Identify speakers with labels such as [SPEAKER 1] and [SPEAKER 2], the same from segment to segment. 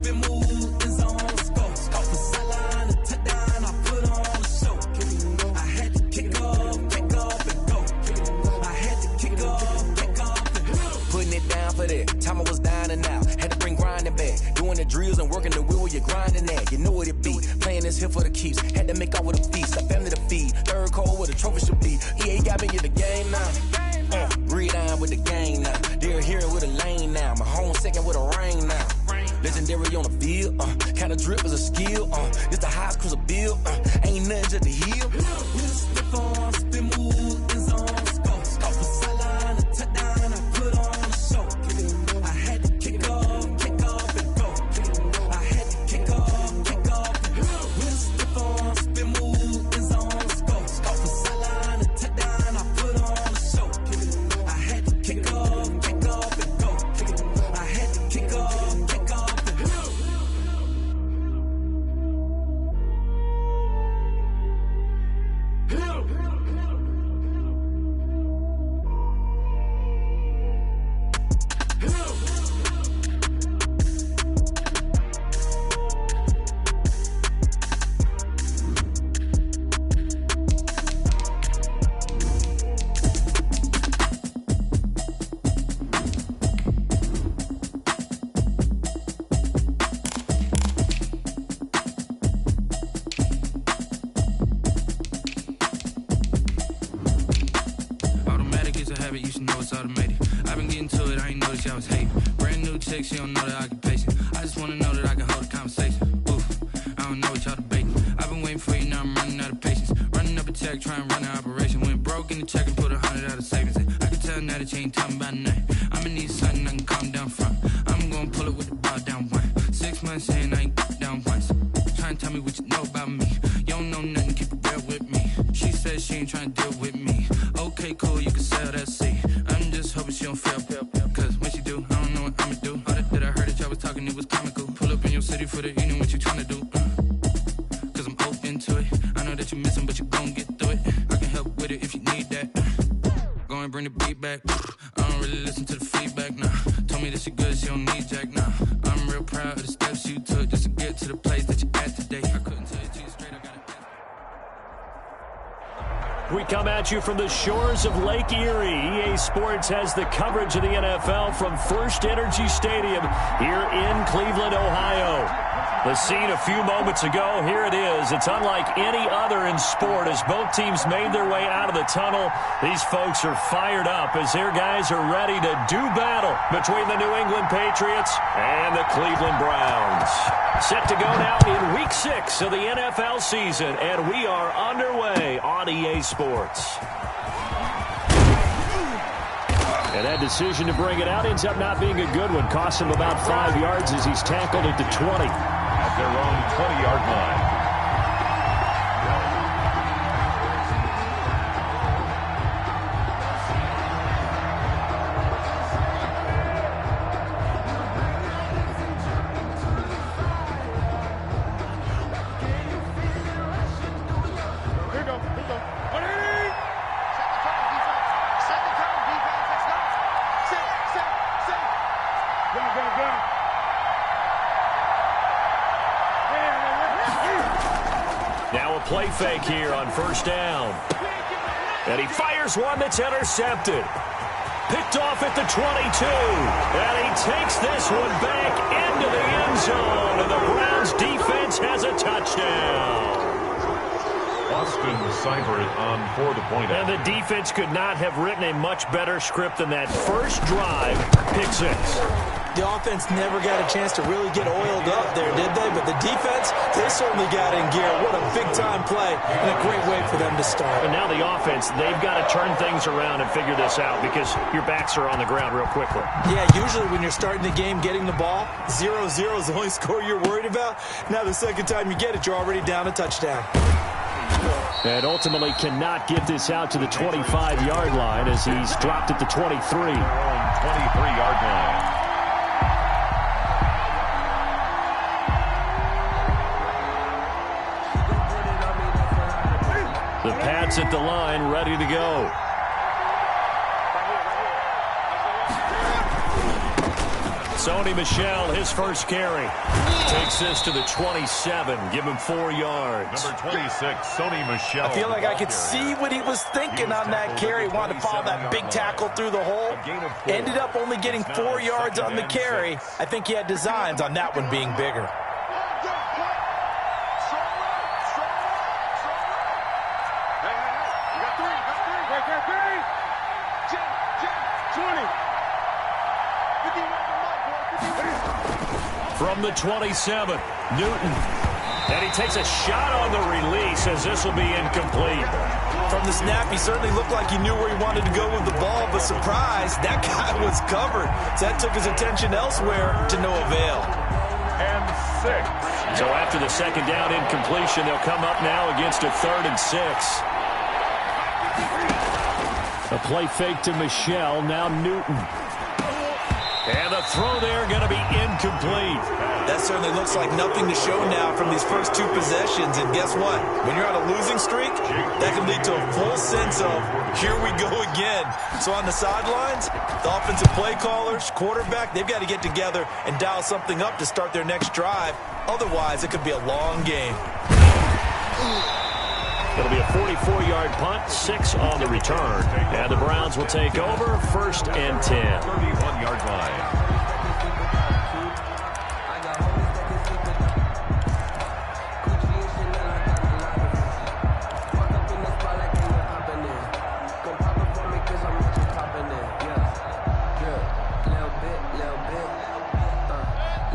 [SPEAKER 1] spin move, end zone, let's go. Go from sideline to touchdown, I put on the show. I had to kick off, and go. I had to kick off, and go. Putting it down for that. Time I was down and out. Had to bring grinding back. Doing the drills and working the wheel where you're grinding at. You know what it be. Playing this here for the keeps. Had to make out with a feast. A family to feed. Third cold where the trophy should be. EA got me in the game now. Read on with the gang now. They're here with a lane now. My home second with a ring now. Legendary on the field. Kind of drip is a skill. It's the highest cruiser bill. Ain't nothing just to heal. Slip on, spin move, end zone, let's go. Go from sideline to touchdown, I put on the show. I had to kick off, and go. I had to kick off, and go. Slip on, spin move, end zone, let's go. Go from sideline to touchdown, I put on the show. I had to kick off, and go. I had to kick off, and go.
[SPEAKER 2] You should know it's automated. I've been getting to it, I ain't noticed y'all was hating. Brand new chick, she don't know the occupation. I just wanna know that I can hold a conversation. Oof, I don't know what y'all debating. I've been waiting for you, now I'm running out of patience. Running up a check, trying to run an operation. Went broke in the check and put 100 out of savings. I can tell now that you ain't talking about nothing. I'ma need something I can calm down from. I'm gonna pull it with the ball down one. 6 months saying I ain't down once. Trying to tell me what you know about me. You don't know nothing, keep it real with me. She said she ain't trying to deal with me. Okay, cool, you can sell that seat. I'm just hoping she don't fail. Cause when she do, I don't know what I'ma do. All that I heard that y'all was talking, it was comical. Pull up in your city for the evening, what you tryna do? Cause I'm open to it. I know that you missing, but you gon' get through it. I can help with it if you need that. Go and bring the beat back. I don't really listen to the feedback, nah. Told me that she good, she don't need Jack, nah. I'm real proud of the steps you took just to get to the place that you at today. I couldn't tell you to you straight, I got it.
[SPEAKER 3] We come at you from the shores of Lake Erie. EA Sports has the coverage of the NFL from First Energy Stadium here in Cleveland, Ohio. The scene a few moments ago, here it is. It's unlike any other in sport as both teams made their way out of the tunnel. These folks are fired up as their guys are ready to do battle between the New England Patriots and the Cleveland Browns. Set to go now in Week 6 of the NFL season, and we are underway on EA Sports. And that decision to bring it out ends up not being a good one. Costs him about 5 yards as he's tackled at the 20.
[SPEAKER 4] At their own 20-yard line.
[SPEAKER 3] Play fake here on first down. And he fires one that's intercepted. Picked off at the 22. And he takes this one back into the end zone. And the Browns defense has a touchdown.
[SPEAKER 4] Austin Seibert on for the point.
[SPEAKER 3] And the defense could not have written a much better script than that first drive. Pick 6.
[SPEAKER 5] The offense never got a chance to really get oiled up there, did they? But the defense, they certainly got in gear. What a big-time play and a great way for them to start.
[SPEAKER 3] And now the offense, they've got to turn things around and figure this out because your backs are on the ground real quickly.
[SPEAKER 5] Yeah, usually when you're starting the game, getting the ball, 0-0 is the only score you're worried about. Now the second time you get it, you're already down a touchdown.
[SPEAKER 3] And ultimately cannot get this out to the 25-yard line as he's dropped at the 23.
[SPEAKER 4] 23-yard line.
[SPEAKER 3] The Pats at the line, ready to go. Sony Michel, his first carry. Takes this to the 27. Give him 4 yards.
[SPEAKER 4] Number 26, Sony Michel.
[SPEAKER 5] I feel like I could see what he was thinking on that carry. Wanted to follow that big tackle through the hole. Ended up only getting 4 yards on the carry. I think he had designs on that one being bigger.
[SPEAKER 3] From the 27, Newton. And he takes a shot on the release as this will be incomplete.
[SPEAKER 5] From the snap, he certainly looked like he knew where he wanted to go with the ball, but surprise, that guy was covered. So that took his attention elsewhere to no avail.
[SPEAKER 4] And 6.
[SPEAKER 3] So after the second down incompletion, they'll come up now against a 3rd and 6. A play fake to Michel, now Newton. And the throw there going to be incomplete.
[SPEAKER 5] That certainly looks like nothing to show now from these first 2 possessions. And guess what? When you're on a losing streak, that can lead to a full sense of, here we go again. So on the sidelines, the offensive play callers, quarterback, they've got to get together and dial something up to start their next drive. Otherwise, it could be a long game.
[SPEAKER 3] It'll be a 44-yard punt, 6 on the return. And the Browns will take over, 1st and 10.
[SPEAKER 4] 31-yard line.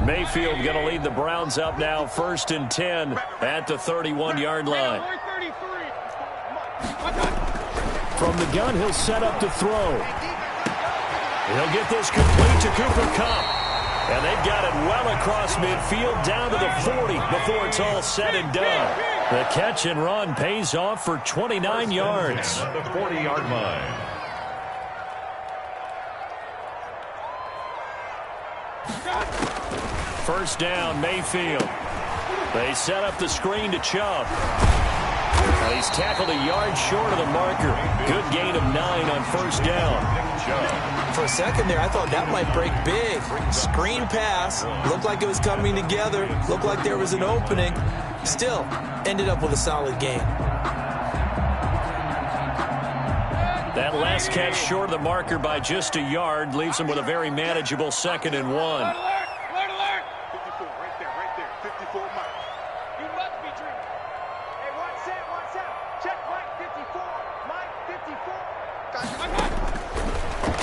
[SPEAKER 3] Mayfield going to lead the Browns up now, 1st and 10 at the 31-yard line. From the gun, he'll set up to throw. He'll get this complete to Cooper Kupp. And they've got it well across midfield down to the 40 before it's all said and done. The catch and run pays off for 29 yards.
[SPEAKER 4] At the 40-yard line.
[SPEAKER 3] First down, Mayfield. They set up the screen to Chubb. He's tackled a yard short of the marker. Good gain of 9 on first down.
[SPEAKER 5] For a second there, I thought that might break big. Screen pass. Looked like it was coming together. Looked like there was an opening. Still, ended up with a solid gain.
[SPEAKER 3] That last catch short of the marker by just a yard leaves him with a very manageable 2nd and 1.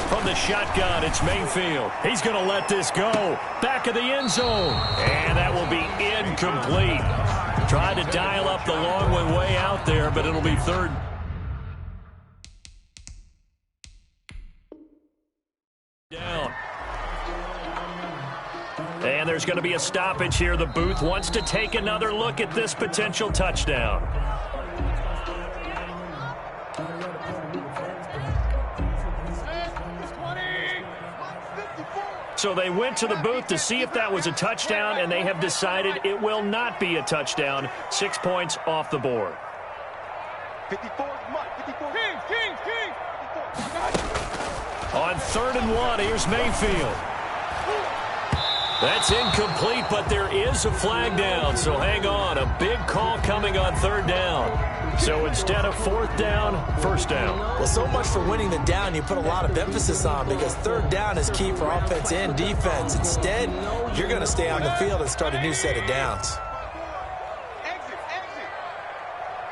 [SPEAKER 3] From the shotgun, it's Mayfield. He's going to let this go. Back of the end zone. And that will be incomplete. Tried to dial up the long one way out there, but it'll be 3rd. Down. And there's going to be a stoppage here. The booth wants to take another look at this potential touchdown. So they went to the booth to see if that was a touchdown, and they have decided it will not be a touchdown. 6 points off the board.
[SPEAKER 6] 54,
[SPEAKER 3] On 3rd and 1, here's Mayfield. That's incomplete, but there is a flag down, so hang on. A big call coming on 3rd down. So instead of 4th down, 1st down.
[SPEAKER 5] Well, so much for winning the down you put a lot of emphasis on, because 3rd down is key for offense and defense. Instead, you're going to stay on the field and start a new set of downs.
[SPEAKER 6] Exit.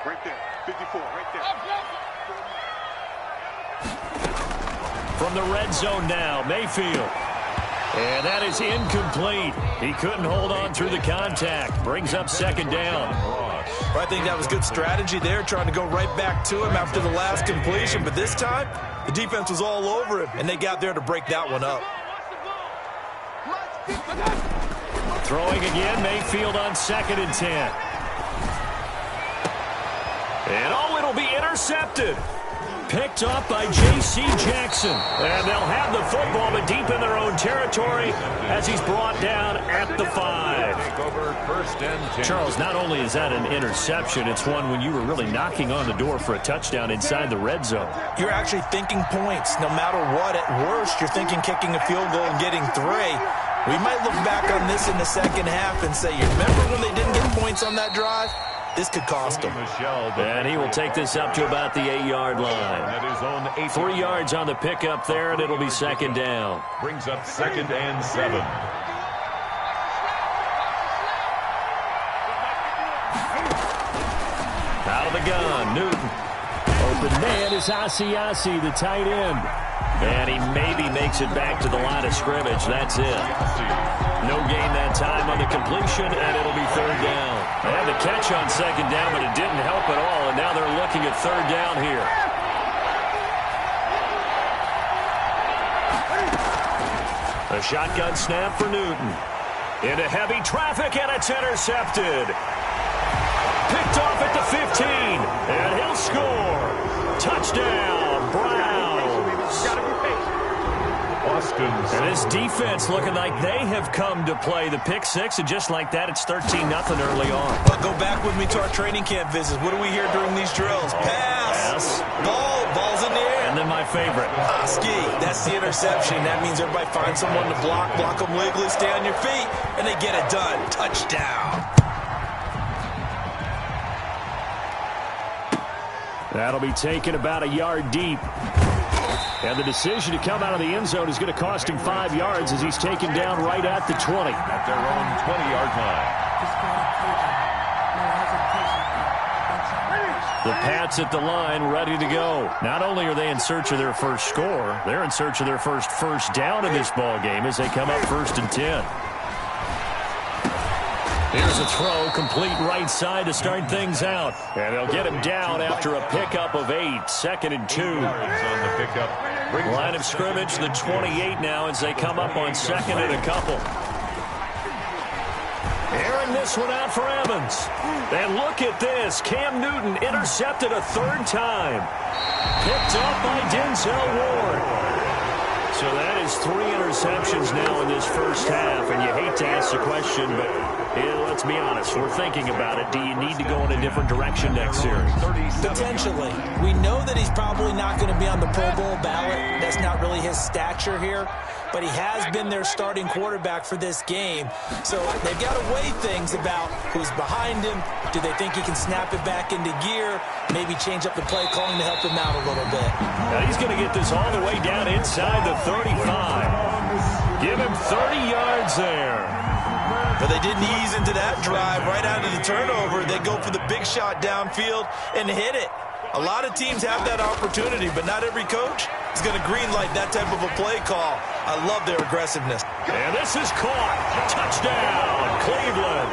[SPEAKER 6] Right there, 54, right there.
[SPEAKER 3] From the red zone now, Mayfield. And that is incomplete. He couldn't hold on through the contact. Brings up 2nd down.
[SPEAKER 5] I think that was good strategy there, trying to go right back to him after the last completion. But this time, the defense was all over him, and they got there to break that one up.
[SPEAKER 3] Throwing again, Mayfield on 2nd and 10. And it'll be intercepted. Picked up by J.C. Jackson. And they'll have the football, but deep in their own territory as he's brought down at the 5.
[SPEAKER 4] Over 1st and 10.
[SPEAKER 3] Charles, not only is that an interception, it's one when you were really knocking on the door for a touchdown inside the red zone.
[SPEAKER 5] You're actually thinking points. No matter what, at worst, you're thinking kicking a field goal and getting 3. We might look back on this in the second half and say, you remember when they didn't get points on that drive? This could cost them.
[SPEAKER 3] And he will take this up to about the 8-yard line. 3 yards on the pickup there, and it'll be second down.
[SPEAKER 4] Brings up 2nd and 7.
[SPEAKER 3] Out of the gun, Newton. Open man is Asiasi, the tight end. And he maybe makes it back to the line of scrimmage. That's it. No gain that time on the completion, and it'll be third down. They had the catch on second down, but it didn't help at all, and now they're looking at third down here. A shotgun snap for Newton. Into heavy traffic, and it's intercepted. Picked off at the 15, and he'll score. Touchdown, Browns. And this defense looking like they have come to play the pick six, and just like that, it's 13-0 early on.
[SPEAKER 5] Well, go back with me to our training camp visits. What do we hear during these drills? Pass. Ball's in the air.
[SPEAKER 3] And then my favorite.
[SPEAKER 5] Ski. That's the interception. That means everybody finds someone to block them legally, stay on your feet, and they get it done. Touchdown.
[SPEAKER 3] That'll be taken about a yard deep. And the decision to come out of the end zone is going to cost him 5 yards as he's taken down right at the 20.
[SPEAKER 4] At their own 20-yard line.
[SPEAKER 3] The Pats at the line, ready to go. Not only are they in search of their first score, they're in search of their first down in this ball game as they come up 1st and 10. Here's a throw, complete right side to start things out. And they'll get him down after a pickup of 8, 2nd and 2.
[SPEAKER 4] On the pickup.
[SPEAKER 3] Line of scrimmage, the 28 now as they come up on 2nd and a couple. Airing this one out for Evans. And look at this. Cam Newton intercepted a 3rd time. Picked up by Denzel Ward. So that is 3 interceptions now in this first half. And you hate to ask the question, but let's be honest. We're thinking about it. Do you need to go in a different direction next series?
[SPEAKER 5] Potentially. We know that he's probably not going to be on the Pro Bowl ballot. That's not really his stature here. But he has been their starting quarterback for this game. So they've got to weigh things about who's behind him. Do they think he can snap it back into gear? Maybe change up the play calling to help him out a little bit.
[SPEAKER 3] Now he's going to get this all the way down inside the 35. Give him 30 yards there.
[SPEAKER 5] But they didn't ease into that drive right out of the turnover. They go for the big shot downfield and hit it. A lot of teams have that opportunity, but not every coach is going to greenlight that type of a play call. I love their aggressiveness.
[SPEAKER 3] And this is caught. Touchdown, Cleveland.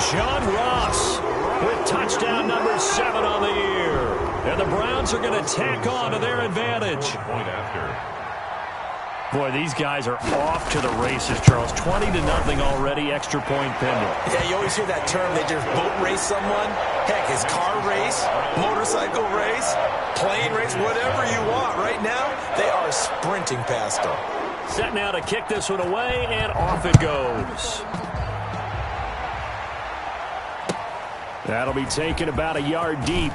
[SPEAKER 3] John Ross with touchdown number 7 on the year. And the Browns are going to tack on to their advantage.
[SPEAKER 4] Point after.
[SPEAKER 3] Boy, these guys are off to the races, Charles. 20-0 already, extra point pending.
[SPEAKER 5] Yeah, you always hear that term. They just boat race someone. Heck, his car race, motorcycle race, plane race, whatever you want. Right now, they are sprinting past them.
[SPEAKER 3] Set now to kick this one away, and off it goes. That'll be taken about a yard deep.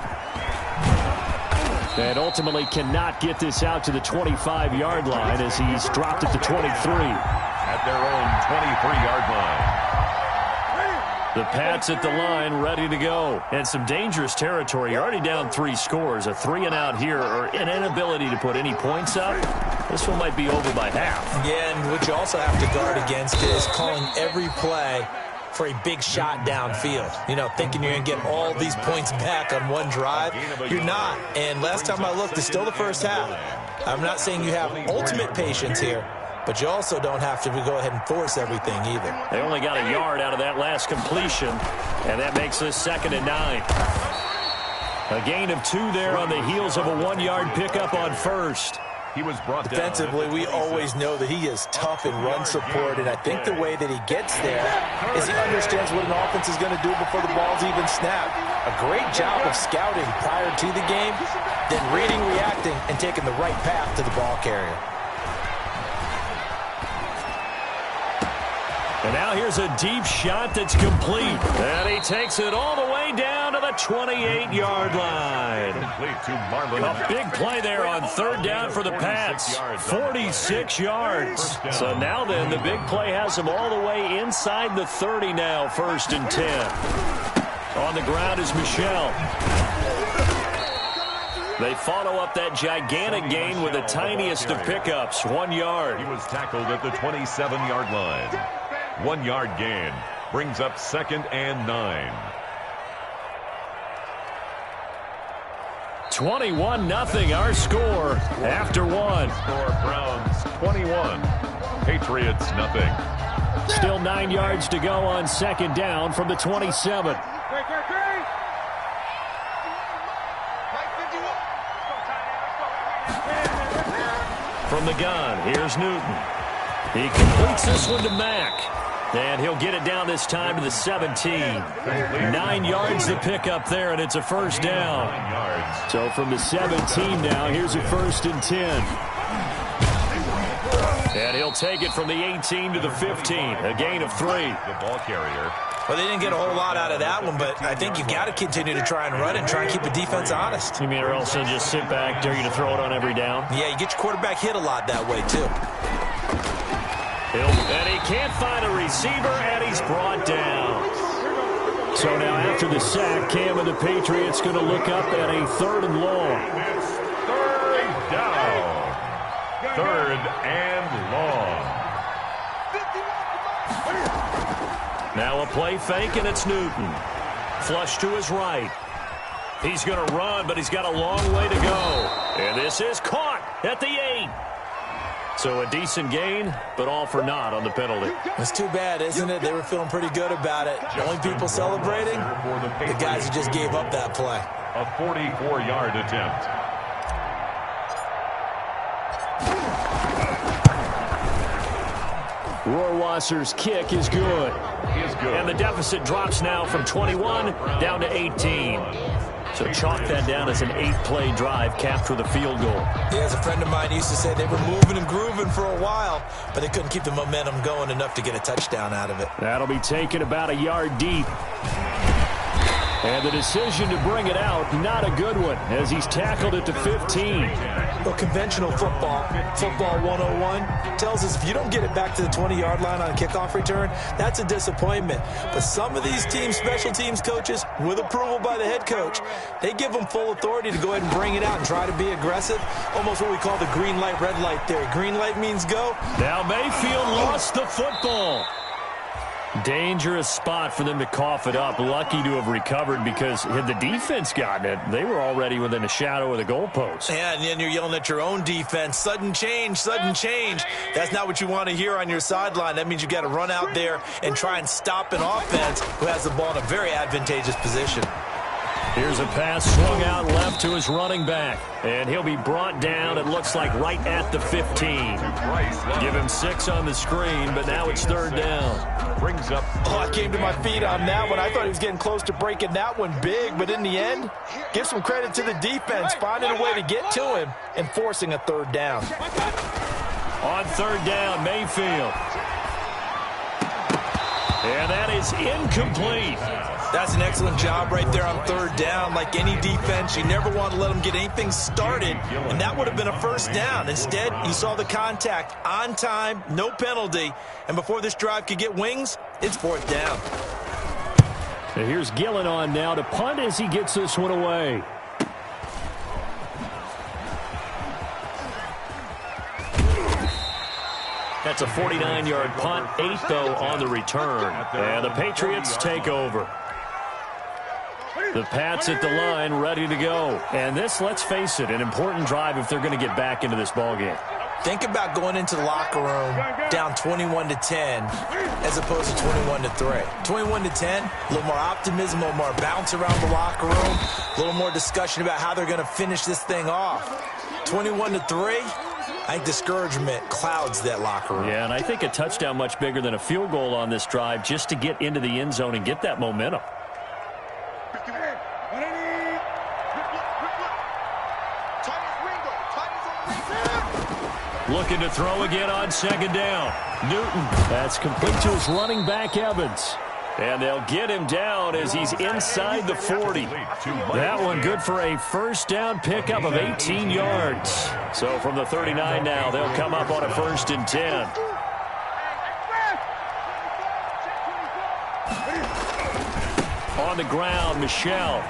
[SPEAKER 3] And ultimately cannot get this out to the 25-yard line as he's dropped at the 23.
[SPEAKER 4] At their own 23-yard line.
[SPEAKER 3] The Pats at the line, ready to go. And some dangerous territory. You're already down 3 scores. A 3-and-out here, or an inability to put any points up. This one might be over by half.
[SPEAKER 5] Yeah, and what you also have to guard against is calling every play for a big shot downfield. You know, thinking you're going to get all these points back on one drive. You're not. And last time I looked, it's still the first half. I'm not saying you have ultimate patience here, but you also don't have to go ahead and force everything either.
[SPEAKER 3] They only got a yard out of that last completion, and that makes this 2nd and 9. A gain of 2 there on the heels of a 1-yard pickup on first.
[SPEAKER 4] He was brought down.
[SPEAKER 5] Defensively, we always know that he is tough in run support, and I think the way that he gets there is he understands what an offense is going to do before the ball's even snapped. A great job of scouting prior to the game, then reading, reacting, and taking the right path to the ball carrier.
[SPEAKER 3] And now here's a deep shot that's complete. And he takes it all the way down to the 28-yard line. A big play there on third down for the Pats. 46 yards. So now then, the big play has them all the way inside the 30 now, 1st and 10. On the ground is Michel. They follow up that gigantic gain with the tiniest of pickups, 1 yard.
[SPEAKER 4] He was tackled at the 27-yard line. 1 yard gain brings up 2nd and 9.
[SPEAKER 3] 21-0 our score after one.
[SPEAKER 4] Score Browns 21. Patriots nothing.
[SPEAKER 3] Still 9 yards to go on 2nd down from the 27. From the gun, here's Newton. He completes this one to Mack. And he'll get it down this time to the 17. 9 yards to pick up there, and it's a 1st down. So from the 17 now, here's a 1st and 10. And he'll take it from the 18 to the 15, a gain of 3.
[SPEAKER 4] The ball carrier.
[SPEAKER 5] Well, they didn't get a whole lot out of that one, but I think you've got to continue to try and run it and try and keep the defense honest.
[SPEAKER 3] You mean, or else they'll just sit back, dare you to throw it on every down?
[SPEAKER 5] Yeah, you get your quarterback hit a lot that way, too.
[SPEAKER 3] And he can't find a receiver, and he's brought down. So now after the sack, Cam and the Patriots going to look up at a 3rd and long.
[SPEAKER 4] It's 3rd down. 3rd and long.
[SPEAKER 3] Now a play fake, and it's Newton. Flush to his right. He's going to run, but he's got a long way to go. And this is caught at the 8. So a decent gain, but all for naught on the penalty.
[SPEAKER 5] It's too bad, isn't it? They were feeling pretty good about it. The only people celebrating, the guys who just gave up that play.
[SPEAKER 4] A 44-yard attempt.
[SPEAKER 3] Rohrwasser's kick is good. And the deficit drops now from 21 down to 18. So chalk that down as an 8-play drive capped with a field goal.
[SPEAKER 5] Yeah, as a friend of mine used to say, they were moving and grooving for a while, but they couldn't keep the momentum going enough to get a touchdown out of it.
[SPEAKER 3] That'll be taken about a yard deep. And the decision to bring it out, not a good one, as he's tackled it to 15.
[SPEAKER 5] Well, conventional football 101, tells us if you don't get it back to the 20-yard line on a kickoff return, that's a disappointment. But some of these teams, special teams coaches, with approval by the head coach, they give them full authority to go ahead and bring it out and try to be aggressive. Almost what we call the green light, red light theory. Green light means go.
[SPEAKER 3] Now Mayfield lost the football. Dangerous spot for them to cough it up. Lucky to have recovered, because had the defense gotten it, they were already within a shadow of the goalpost.
[SPEAKER 5] Yeah, and then you're yelling at your own defense. Sudden change, sudden change. That's not what you want to hear on your sideline. That means you've got to run out there and try and stop an offense who has the ball in a very advantageous position.
[SPEAKER 3] Here's a pass swung out left to his running back. And he'll be brought down, it looks like, right at the 15. Give him 6 on the screen, but now it's 3rd down.
[SPEAKER 4] Brings up.
[SPEAKER 5] Oh, I came to my feet on that one. I thought he was getting close to breaking that one big, but in the end, give some credit to the defense, finding a way to get to him and forcing a 3rd down.
[SPEAKER 3] On 3rd down, Mayfield. And that is incomplete.
[SPEAKER 5] That's an excellent job right there on 3rd down. Like any defense, you never want to let them get anything started, and that would have been a 1st down. Instead, you saw the contact on time, no penalty, and before this drive could get wings, it's 4th down.
[SPEAKER 3] And here's Gillen on now to punt as he gets this one away. That's a 49-yard punt, 8 though on the return. And the Patriots take over. The Pats at the line, ready to go. And this, let's face it, an important drive if they're going to get back into this ballgame.
[SPEAKER 5] Think about going into the locker room down 21-10 as opposed to 21-3. 21-10, a little more optimism, a little more bounce around the locker room, a little more discussion about how they're going to finish this thing off. 21-3, I think discouragement clouds that locker room.
[SPEAKER 3] Yeah, and I think a touchdown much bigger than a field goal on this drive just to get into the end zone and get that momentum. Looking to throw again on second down. Newton. That's complete to his running back, Evans. And they'll get him down as he's inside the 40. That one good for a first down pickup of 18 yards. So from the 39 now, they'll come up on a 1st and 10. On the ground, Michel.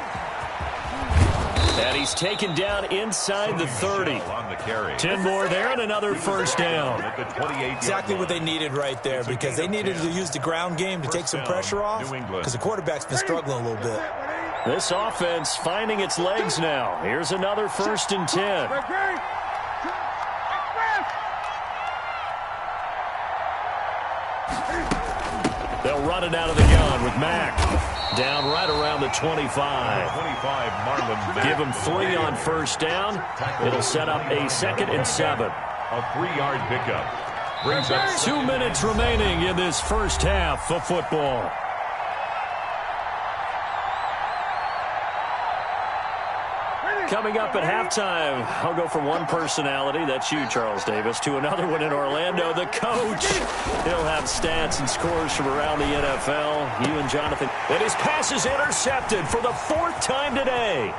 [SPEAKER 3] And he's taken down inside the 30. 10 more there and another first down.
[SPEAKER 5] Exactly what they needed right there, because they needed to use the ground game to take some pressure off, because the quarterback's been struggling a little bit.
[SPEAKER 3] This offense finding its legs now. Here's another 1st and 10. They'll run it out of the gun with Mack. Down right around the 25. Give him 3 on first down. It'll set up a 2nd and 7.
[SPEAKER 4] A 3-yard pickup. Brings up
[SPEAKER 3] 2 minutes remaining in this first half of football. Coming up at halftime, I'll go from one personality, that's you, Charles Davis, to another one in Orlando, the coach. He'll have stats and scores from around the NFL. You and Jonathan. And his pass is intercepted for the 4th time today.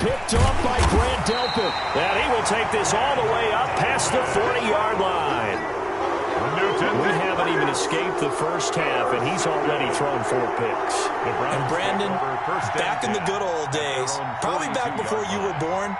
[SPEAKER 3] Picked off by Grant Delpit. And he will take this all the way up past the 40-yard line. We haven't even escaped the first half, and he's already thrown 4 picks.
[SPEAKER 5] And Brandon, back in the good old days, probably back before you were born,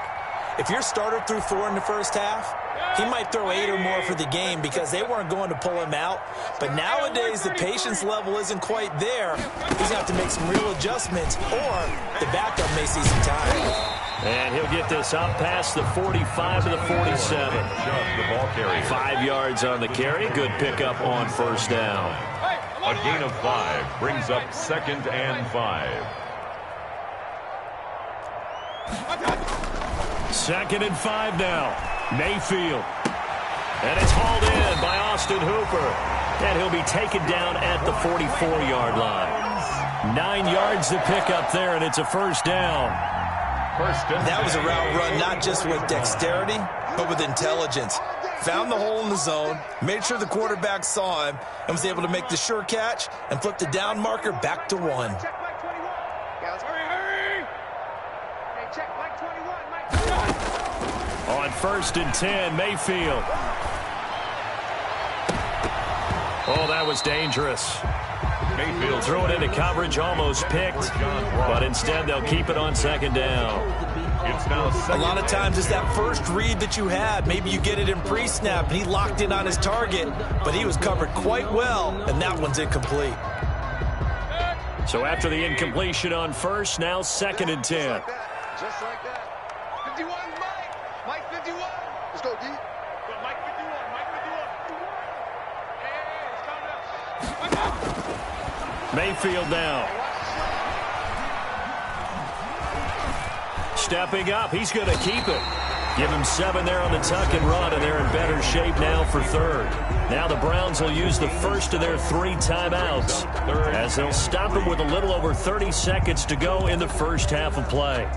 [SPEAKER 5] if your starter threw 4 in the first half, he might throw 8 or more for the game because they weren't going to pull him out. But nowadays, the patience level isn't quite there. He's going to have to make some real adjustments, or the backup may see some time.
[SPEAKER 3] And he'll get this up past the 45 to the 47. 5 yards on the carry. Good pickup on first down.
[SPEAKER 4] A gain of 5 brings up 2nd and 5.
[SPEAKER 3] 2nd and 5 now. Mayfield. And it's hauled in by Austin Hooper. And he'll be taken down at the 44-yard line. 9 yards to pick up there, and it's a first down.
[SPEAKER 5] That was a route run not just with dexterity, but with intelligence. Found the hole in the zone, made sure the quarterback saw him, and was able to make the sure catch and flip the down marker back to 1.
[SPEAKER 3] On 1st and 10, Mayfield. Oh, that was dangerous. Mayfield threw it into coverage, almost picked, but instead they'll keep it on 2nd down.
[SPEAKER 4] It's now
[SPEAKER 5] a lot of times it's that first read that you had. Maybe you get it in pre-snap, and he locked in on his target, but he was covered quite well, and that one's incomplete.
[SPEAKER 3] So after the incompletion on first, now 2nd and 10.
[SPEAKER 6] Just like that. 51, Mike. Mike 51. Let's go, D. Mike 51. Mike 51. Hey, it's coming up.
[SPEAKER 3] Mayfield now. Stepping up, he's going to keep it. Give him 7 there on the tuck and run, and they're in better shape now for 3rd. Now the Browns will use the first of their 3 timeouts as they'll stop him with a little over 30 seconds to go in the first half of play.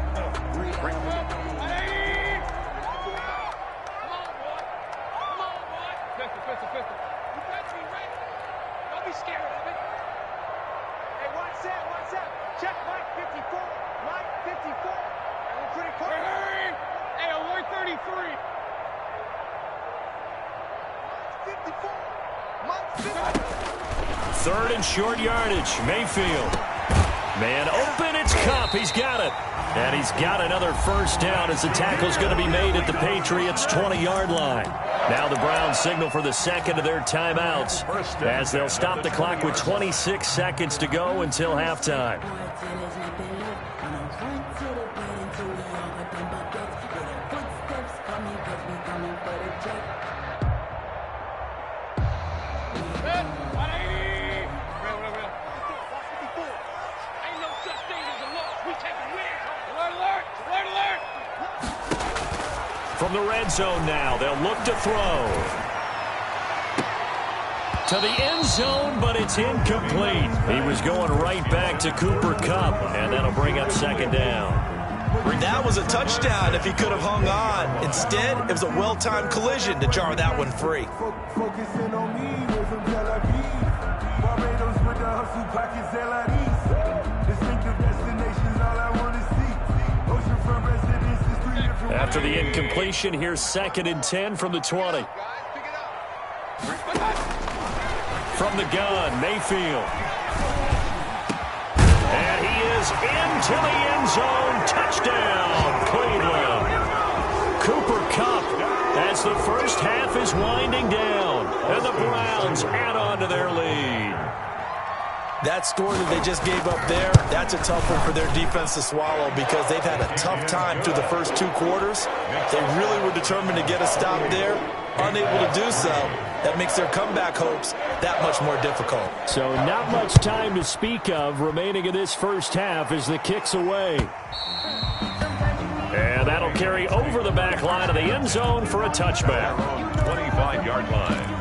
[SPEAKER 3] Third and short yardage. Mayfield. Man open, it's Kupp. He's got it. And he's got another first down as the tackle's going to be made at the Patriots' 20-yard line. Now the Browns signal for the 2nd of their timeouts as they'll stop the clock with 26 seconds to go until halftime. From the red zone now, they'll look to throw. To the end zone, but it's incomplete. He was going right back to Cooper Kupp, and that'll bring up 2nd down.
[SPEAKER 5] That was a touchdown if he could have hung on. Instead, it was a well-timed collision to jar that one free.
[SPEAKER 7] Focusing on me, way from Tel Aviv. Barbados with the hustle pockets, LIDs. Distinctive destinations, all I want to see. Oceanfront residences, 3 different.
[SPEAKER 3] After the incompletion, here's 2nd and 10 from the 20. From the gun, Mayfield. And he is into the end zone. Touchdown, Cleveland. Cooper Kupp as the first half is winding down. And the Browns add on to their lead.
[SPEAKER 5] That score that they just gave up there, that's a tough one for their defense to swallow because they've had a tough time through the first 2 quarters. They really were determined to get a stop there, unable to do so. That makes their comeback hopes that much more difficult.
[SPEAKER 3] So not much time to speak of remaining in this first half as the kick's away. And that'll carry over the back line of the end zone for a touchback.
[SPEAKER 4] 25-yard line.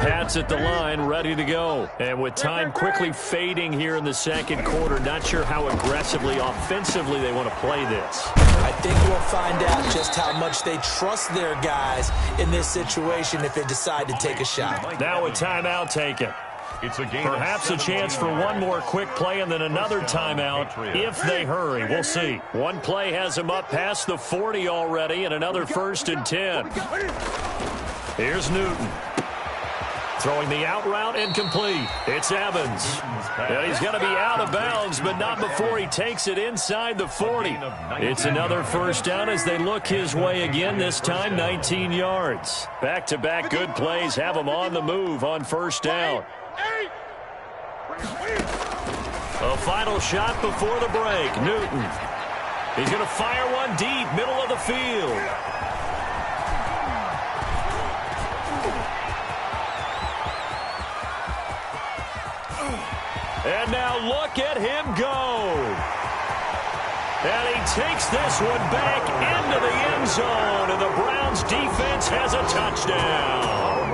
[SPEAKER 3] Pats at the line, ready to go. And with time quickly fading here in the second quarter, not sure how aggressively, offensively they want to play this.
[SPEAKER 5] I think we'll find out just how much they trust their guys in this situation if they decide to take a shot.
[SPEAKER 3] Now a timeout taken.
[SPEAKER 4] It's a game.
[SPEAKER 3] Perhaps a chance for one more quick play and then another timeout if they hurry. We'll see. One play has them up past the 40 already and another 1st and 10. Here's Newton. Throwing the out route incomplete. It's Evans. And he's going to be out of bounds, but not before he takes it inside the 40. It's another first down as they look his way again, this time 19 yards. Back-to-back good plays have him on the move on first down. A final shot before the break. Newton. He's going to fire one deep, middle of the field. And now look at him go. And he takes this one back into the end zone, and the Browns defense has a touchdown.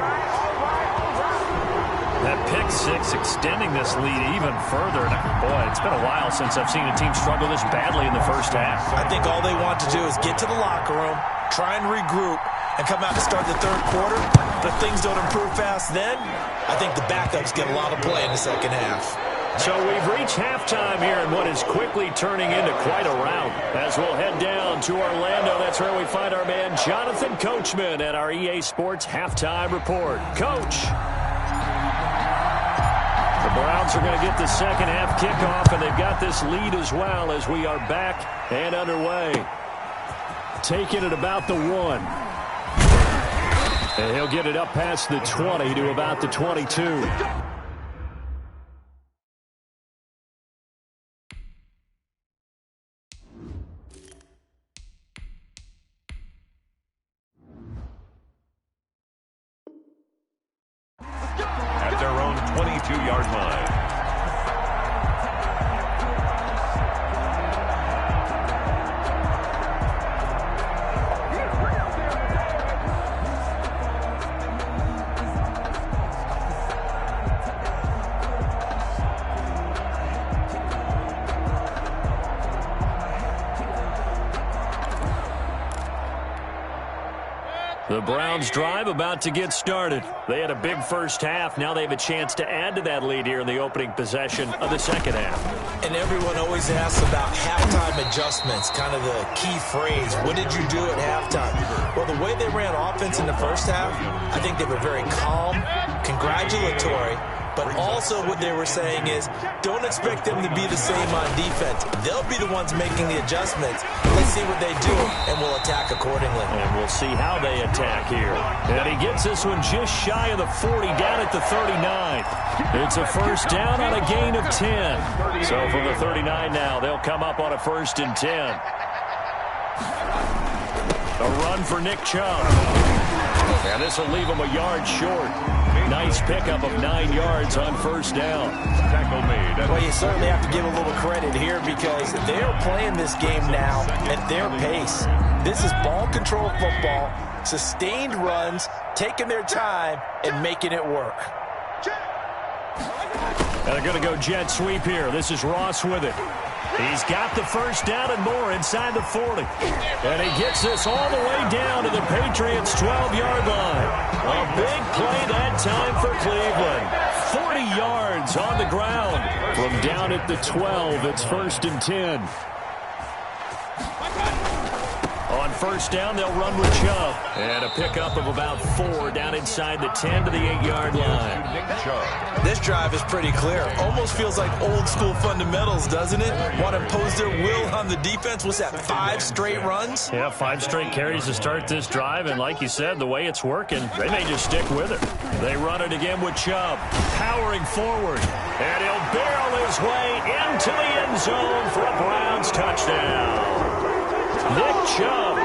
[SPEAKER 3] That pick six extending this lead even further. Boy, it's been a while since I've seen a team struggle this badly in the first half.
[SPEAKER 5] I think all they want to do is get to the locker room, try and regroup, and come out to start the third quarter. But if things don't improve fast then, I think the backups get a lot of play in the second half.
[SPEAKER 3] So we've reached halftime here in what is quickly turning into quite a rout. As we'll head down to Orlando, that's where we find our man Jonathan Coachman at our EA Sports Halftime Report. Coach. The Browns are going to get the second half kickoff, and they've got this lead as well as we are back and underway. Taking it about the 1. And he'll get it up past the 20 to about the 22.
[SPEAKER 4] At their own 22-yard line.
[SPEAKER 3] The Browns drive about to get started. They had a big first half. Now they have a chance to add to that lead here in the opening possession of the second half.
[SPEAKER 5] And everyone always asks about halftime adjustments, kind of the key phrase. What did you do at halftime? Well, the way they ran offense in the first half, I think they were very calm, congratulatory, but also what they were saying is don't expect them to be the same on defense. They'll be the ones making the adjustments. Let's see what they do, and we'll attack accordingly.
[SPEAKER 3] And we'll see how they attack here. And he gets this one just shy of the 40, down at the 39. It's a first down on a gain of 10. So from the 39 now, they'll come up on a 1st and 10. A run for Nick Chubb. And this will leave him a yard short. Nice pickup of 9 yards on first down.
[SPEAKER 4] Tackle made.
[SPEAKER 5] Well, you certainly have to give a little credit here because they're playing this game now at their pace. This is ball control football, sustained runs, taking their time, and making it work.
[SPEAKER 3] And they're going to go jet sweep here. This is Ross with it. He's got the first down and more inside the 40. And he gets this all the way down to the Patriots' 12-yard line. A big play that time for Cleveland. 40 yards on the ground. From down at the 12, it's 1st and 10. On first down, they'll run with Chubb. And a pickup of about 4 down inside the 10 to the 8-yard line.
[SPEAKER 5] This drive is pretty clear. Almost feels like old school fundamentals, doesn't it? Want to impose their will on the defense. What's that, 5 straight runs?
[SPEAKER 3] Yeah, 5 straight carries to start this drive. And like you said, the way it's working, they may just stick with it. They run it again with Chubb. Powering forward. And he'll barrel his way into the end zone for a Browns touchdown. Nick Chubb,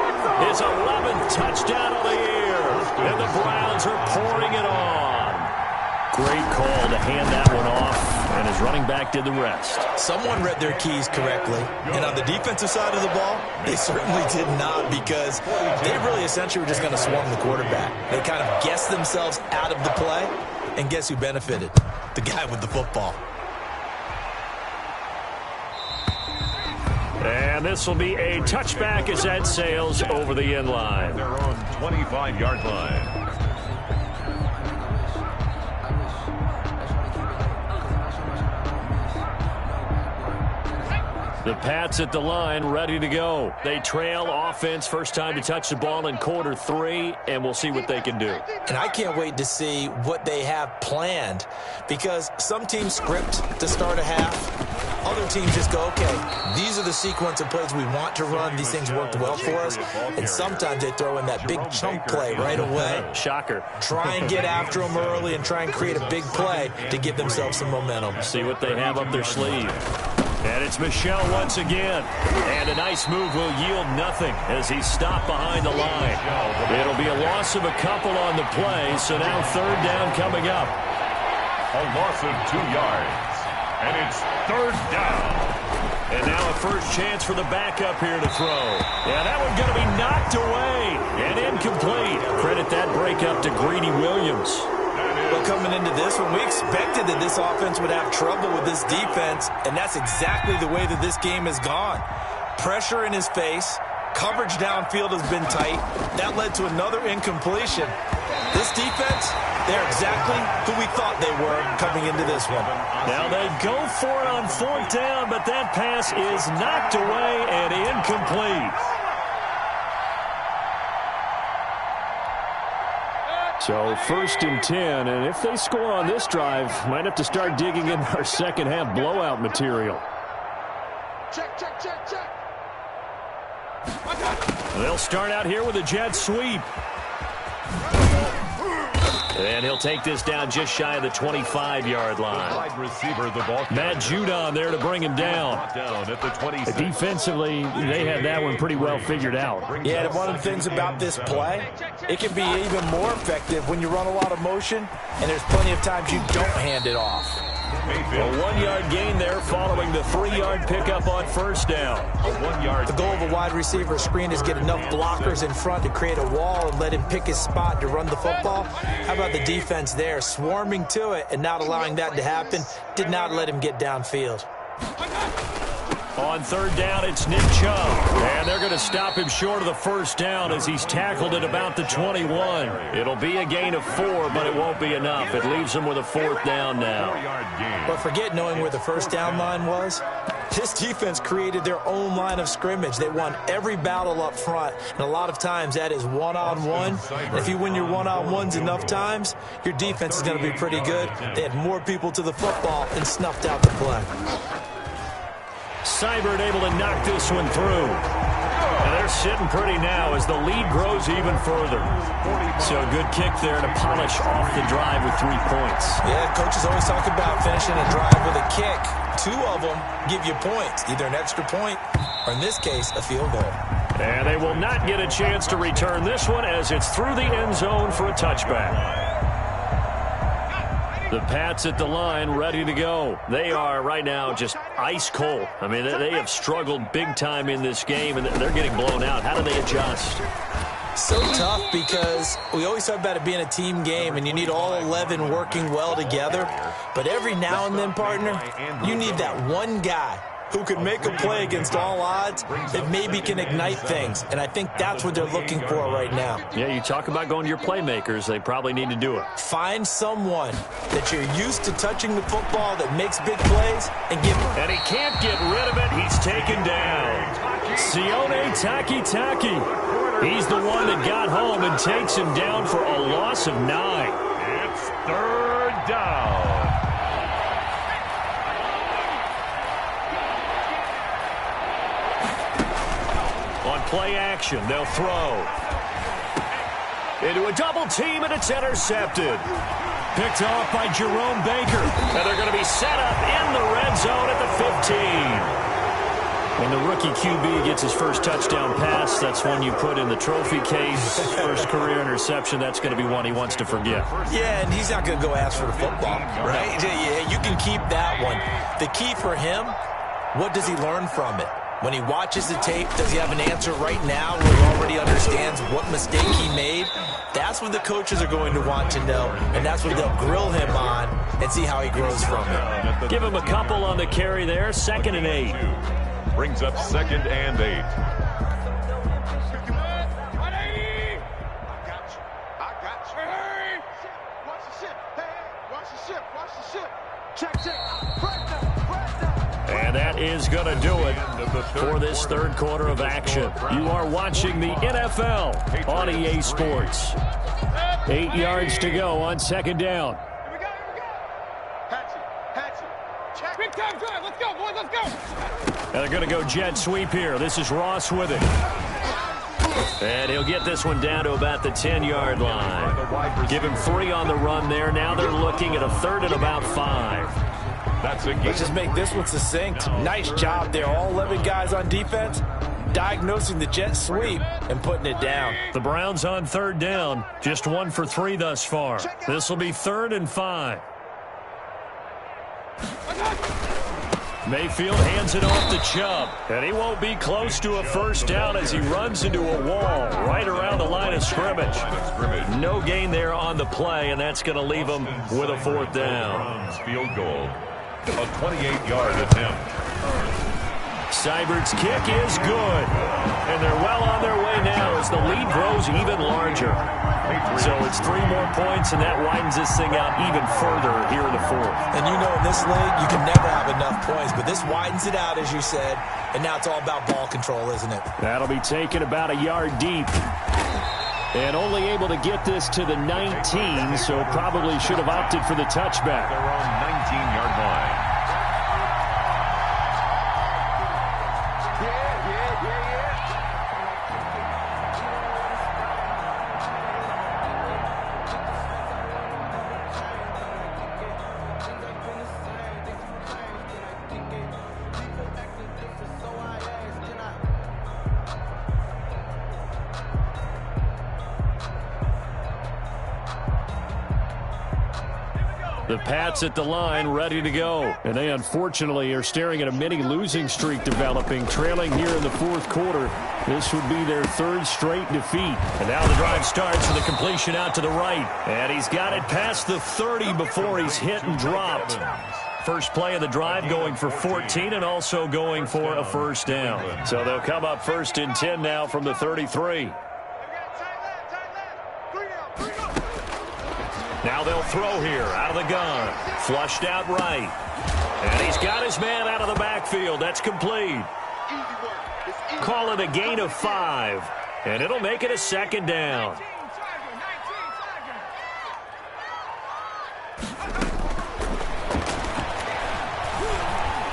[SPEAKER 3] his 11th touchdown of the year, and the Browns are pouring it on. Great call to hand that one off, and his running back did the rest.
[SPEAKER 5] Someone read their keys correctly, and on the defensive side of the ball, they certainly did not, because they really essentially were just going to swarm the quarterback. They kind of guessed themselves out of the play, and guess who benefited? The guy with the football.
[SPEAKER 3] And this will be a touchback as that sails over the end line.
[SPEAKER 4] Their own 25-yard line.
[SPEAKER 3] The Pats at the line, ready to go. They trail offense, first time to touch the ball in quarter 3, and we'll see what they can do.
[SPEAKER 5] And I can't wait to see what they have planned, because some teams script to start a half. Other teams just go, okay, these are the sequence of plays we want to run. These things worked well for us. And sometimes they throw in that big chunk play right away.
[SPEAKER 3] Shocker.
[SPEAKER 5] Try and get after them early and try and create a big play to give themselves some momentum.
[SPEAKER 3] See what they have up their sleeve. And it's Michel once again. And a nice move will yield nothing as he's stopped behind the line. It'll be a loss of a couple on the play, so now 3rd down coming up.
[SPEAKER 4] A loss of 2 yards. And it's 3rd down.
[SPEAKER 3] And now a first chance for the backup here to throw. Yeah, that one's going to be knocked away and incomplete. Credit that breakup to Greedy Williams.
[SPEAKER 5] Well, coming into this one, we expected that this offense would have trouble with this defense, and that's exactly the way that this game has gone. Pressure in his face. Coverage downfield has been tight. That led to another incompletion. This defense, they're exactly who we thought they were coming into this one.
[SPEAKER 3] Now they go for it on 4th down, but that pass is knocked away and incomplete. So 1st and 10, and if they score on this drive, might have to start digging in our second half blowout material.
[SPEAKER 6] Check, check, check, check.
[SPEAKER 3] They'll start out here with a jet sweep. And he'll take this down just shy of the 25-yard line.
[SPEAKER 4] Wide receiver, the ball.
[SPEAKER 3] Matt Judon there to bring him down.
[SPEAKER 4] Down at the 26.
[SPEAKER 3] Defensively, they had that one pretty well figured out.
[SPEAKER 5] Yeah, and one of the things about this play, it can be even more effective when you run a lot of motion, and there's plenty of times you don't hand it off.
[SPEAKER 3] A 1-yard gain there following the 3-yard pickup on first down.
[SPEAKER 4] A 1-yard.
[SPEAKER 5] The goal of a wide receiver screen is get enough blockers in front to create a wall and let him pick his spot to run the football. How about the defense there, swarming to it and not allowing that to happen? Did not let him get downfield.
[SPEAKER 3] On 3rd down, it's Nick Chubb. And they're going to stop him short of the first down as he's tackled at about the 21. It'll be a gain of 4, but it won't be enough. It leaves him with a 4th down now.
[SPEAKER 5] But forget knowing where the first down line was. This defense created their own line of scrimmage. They won every battle up front, and a lot of times that is one-on-one. And if you win your one-on-ones enough times, your defense is going to be pretty good. They had more people to the football and snuffed out the play.
[SPEAKER 3] Seibert able to knock this one through. And they're sitting pretty now as the lead grows even further. So a good kick there to polish off the drive with 3 points.
[SPEAKER 5] Yeah, coaches always talk about finishing a drive with a kick. 2 of them give you points, either an extra point or, in this case, a field goal.
[SPEAKER 3] And they will not get a chance to return this one as it's through the end zone for a touchback. The Pats at the line, ready to go. They are right now just ice cold. I mean, they have struggled big time in this game, and they're getting blown out. How do they adjust?
[SPEAKER 5] So tough because we always talk about it being a team game, and you need all 11 working well together. But every now and then, partner, you need that one guy who can make a play against all odds that maybe can ignite things. And I think that's what they're looking for right now.
[SPEAKER 3] Yeah, you talk about going to your playmakers. They probably need to do it.
[SPEAKER 5] Find someone that you're used to touching the football that makes big plays and give him.
[SPEAKER 3] And he can't get rid of it. He's taken down. Sione Takitaki. He's the one that got home and takes him down for a loss of 9.
[SPEAKER 4] It's third down.
[SPEAKER 3] On play action, they'll throw. Into a double team, and it's intercepted. Picked off by Jerome Baker. And they're going to be set up in the red zone at the 15. When the rookie QB gets his first touchdown pass, that's one you put in the trophy case. First career interception, that's going to be one he wants to forget.
[SPEAKER 5] Yeah, and he's not going to go ask for the football, right? Yeah, you can keep that one. The key for him, what does he learn from it? When he watches the tape, does he have an answer right now where he already understands what mistake he made? That's what the coaches are going to want to know, and that's what they'll grill him on and see how he grows from it.
[SPEAKER 3] Give him a couple on the carry there, 2nd and 8.
[SPEAKER 4] Brings up 2nd and 8.
[SPEAKER 6] I got you. Hey, watch the ship. Hey, watch the ship. Watch the ship. Check.
[SPEAKER 3] And that is going to do it for this third quarter of action. You are watching the NFL on EA Sports. 8 yards to go on 2nd down.
[SPEAKER 6] Here we go. Hatchet. Check. Big time drive. Let's go, boys. Let's go.
[SPEAKER 3] And they're going to go jet sweep here. This is Ross with it. And he'll get this one down to about the 10-yard line. Give him 3 on the run there. Now they're looking at a 3rd and about 5.
[SPEAKER 5] Let's just make this one succinct. Nice job there. All 11 guys on defense diagnosing the jet sweep and putting it down.
[SPEAKER 3] The Browns on 3rd down. Just 1 for 3 thus far. This will be 3rd and 5. Mayfield hands it off to Chubb. And he won't be close to a first down as he runs into a wall right around the line of scrimmage. No gain there on the play, and that's going to leave him with a 4th down.
[SPEAKER 4] Field goal. A 28-yard attempt.
[SPEAKER 3] Seibert's kick is good. And they're well on their way now as the lead grows even larger. So it's 3 more points, and that widens this thing out even further here in the 4th.
[SPEAKER 5] And you know in this league, you can never have enough points, but this widens it out, as you said, and now it's all about ball control, isn't it?
[SPEAKER 3] That'll be taken about a yard deep. And only able to get this to the 19, so probably should have opted for the touchback.
[SPEAKER 4] They're on 19-yard line.
[SPEAKER 3] The Pats at the line, ready to go. And they unfortunately are staring at a mini losing streak developing, trailing here in the 4th quarter. This would be their 3rd straight defeat. And now the drive starts with a completion out to the right. And he's got it past the 30 before he's hit and dropped. First play of the drive going for 14 and also going for a first down. So they'll come up 1st and 10 now from the 33. Now they'll throw here out of the gun. Flushed out right. And he's got his man out of the backfield. That's complete. Call it a gain of 5. And it'll make it a 2nd down.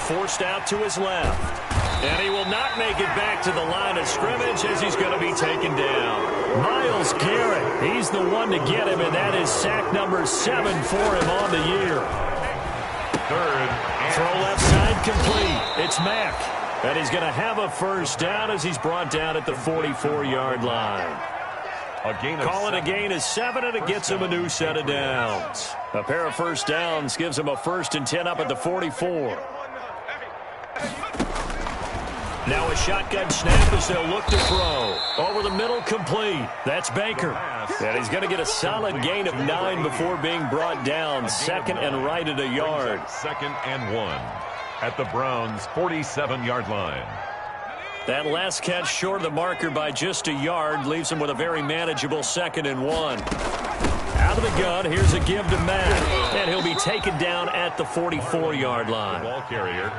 [SPEAKER 3] Forced out to his left. And he will not make it back to the line of scrimmage as he's going to be taken down. Myles Garrett, he's the one to get him, and that is sack number 7 for him on the year.
[SPEAKER 4] 3rd.
[SPEAKER 3] Throw left side complete. It's Mack. And he's going to have a first down as he's brought down at the 44-yard line.
[SPEAKER 4] A gain of
[SPEAKER 3] Call it a
[SPEAKER 4] 7.
[SPEAKER 3] gain of 7, and it gets him a new set of downs. A pair of first downs gives him a 1st and 10 up at the 44. Now a shotgun snap as they'll look to throw. Over the middle, complete. That's Baker. And he's going to get a solid gain of 9 before being brought down. 2nd and right at a yard.
[SPEAKER 4] 2nd and 1 at the Browns' 47-yard line.
[SPEAKER 3] That last catch short of the marker by just a yard leaves him with a very manageable 2nd and 1. Out of the gun, here's a give to Matt. And he'll be taken down at the 44-yard line.
[SPEAKER 4] Ball carrier,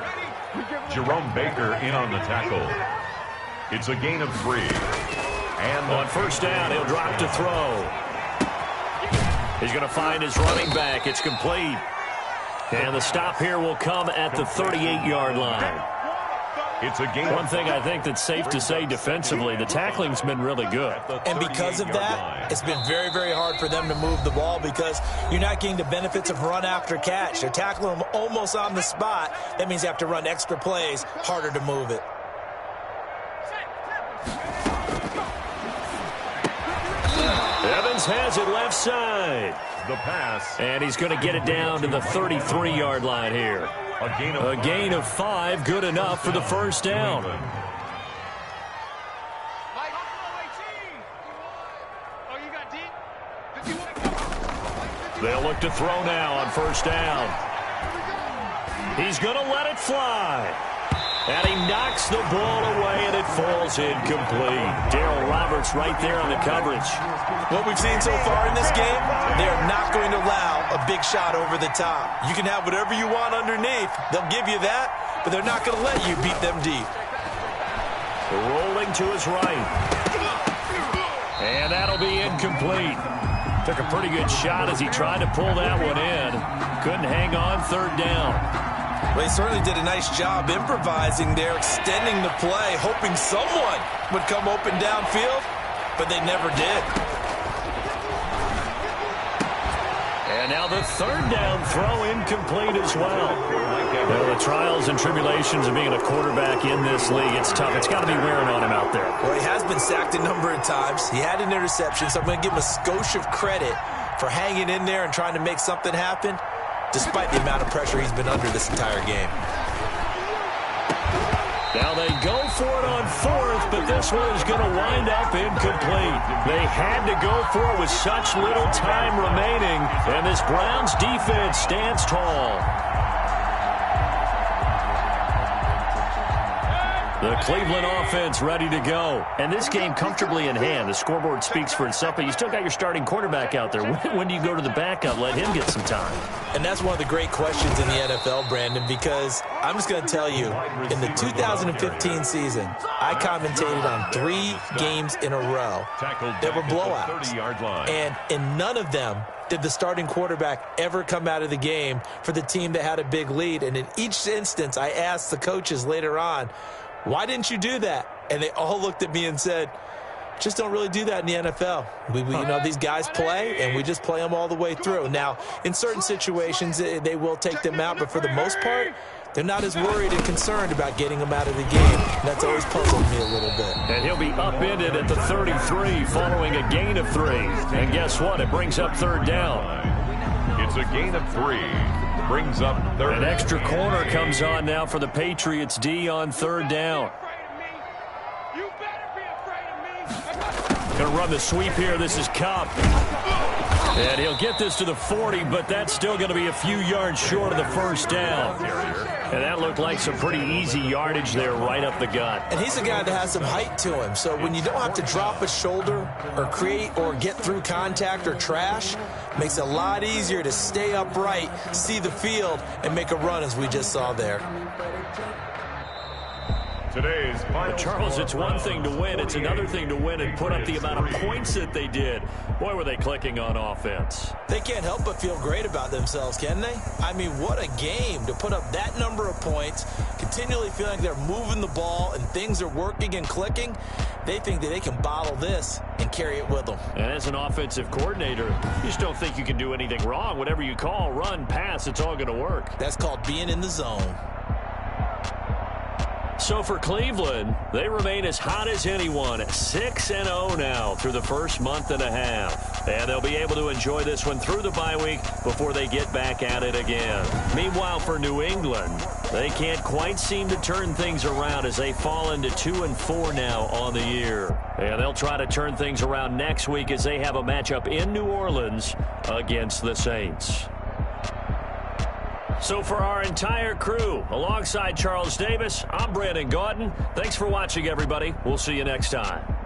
[SPEAKER 4] Jerome Baker in on the tackle. It's a gain of 3. And
[SPEAKER 3] on first down, he'll drop to throw. He's going to find his running back. It's complete. And the stop here will come at the 38-yard line.
[SPEAKER 4] It's a gain.
[SPEAKER 3] One thing I think that's safe to say defensively, the tackling's been really good.
[SPEAKER 5] And because of that, it's been very, very hard for them to move the ball because you're not getting the benefits of run after catch. They're tackling them almost on the spot. That means you have to run extra plays, harder to move it.
[SPEAKER 3] Evans has it left side.
[SPEAKER 4] The pass.
[SPEAKER 3] And he's going to get it down to the 33-yard line here. A gain of 5, good enough for the first down. They'll look to throw now on first down. He's going to let it fly. And he knocks the ball away, and it falls incomplete. Darryl Roberts right there on the coverage.
[SPEAKER 5] What we've seen so far in this game, they are not going to allow a big shot over the top. You can have whatever you want underneath. They'll give you that, but they're not going to let you beat them deep.
[SPEAKER 3] Rolling to his right. And that'll be incomplete. Took a pretty good shot as he tried to pull that one in. Couldn't hang on, third down.
[SPEAKER 5] Well, he certainly did a nice job improvising there, extending the play, hoping someone would come open downfield, but they never did.
[SPEAKER 3] And now the third down throw incomplete as well. Well, the trials and tribulations of being a quarterback in this league, it's tough. It's got to be wearing on him out there.
[SPEAKER 5] Well, he has been sacked a number of times. He had an interception, so I'm going to give him a skosh of credit for hanging in there and trying to make something happen, despite the amount of pressure he's been under this entire game.
[SPEAKER 3] Now they go for it on fourth, but this one is going to wind up incomplete. They had to go for it with such little time remaining, and this Browns defense stands tall. The Cleveland offense ready to go. And this game comfortably in hand. The scoreboard speaks for itself, but you still got your starting quarterback out there. When do you go to the backup? Let him get some time.
[SPEAKER 5] And that's one of the great questions in the NFL, Brandon, because I'm just going to tell you, in the 2015 season, I commentated on 3 games in a row that were blowouts. And in none of them did the starting quarterback ever come out of the game for the team that had a big lead. And in each instance, I asked the coaches later on, why didn't you do that? And they all looked at me and said, just don't really do that in the NFL. You know, these guys play, and we just play them all the way through. Now, in certain situations, they will take them out, but for the most part, they're not as worried and concerned about getting them out of the game. And that's always puzzled me a little bit.
[SPEAKER 3] And he'll be upended at the 33 following a gain of 3. And guess what? It brings up third down.
[SPEAKER 4] It's a gain of 3. Brings up third.
[SPEAKER 3] An extra corner comes on now for the Patriots D on third down. Going to run the sweep here. This is Kupp. And he'll get this to the 40, but that's still going to be a few yards short of the first down. And that looked like some pretty easy yardage there right up the gut.
[SPEAKER 5] And he's a guy that has some height to him. So when you don't have to drop a shoulder or create or get through contact or trash, makes it a lot easier to stay upright, see the field, and make a run as we just saw there.
[SPEAKER 4] Today's final
[SPEAKER 3] Charles, it's one thing to win. It's another thing to win and put up the amount of points that they did. Boy, were they clicking on offense.
[SPEAKER 5] They can't help but feel great about themselves, can they? I mean, what a game to put up that number of points, continually feeling like they're moving the ball and things are working and clicking. They think that they can bottle this and carry it with them.
[SPEAKER 3] And as an offensive coordinator, you just don't think you can do anything wrong. Whatever you call, run, pass, it's all going to work.
[SPEAKER 5] That's called being in the zone.
[SPEAKER 3] So for Cleveland, they remain as hot as anyone, 6-0 now through the first month and a half. And they'll be able to enjoy this one through the bye week before they get back at it again. Meanwhile, for New England, they can't quite seem to turn things around as they fall into 2-4 now on the year. And they'll try to turn things around next week as they have a matchup in New Orleans against the Saints. So for our entire crew, alongside Charles Davis, I'm Brandon Gaudin. Thanks for watching, everybody. We'll see you next time.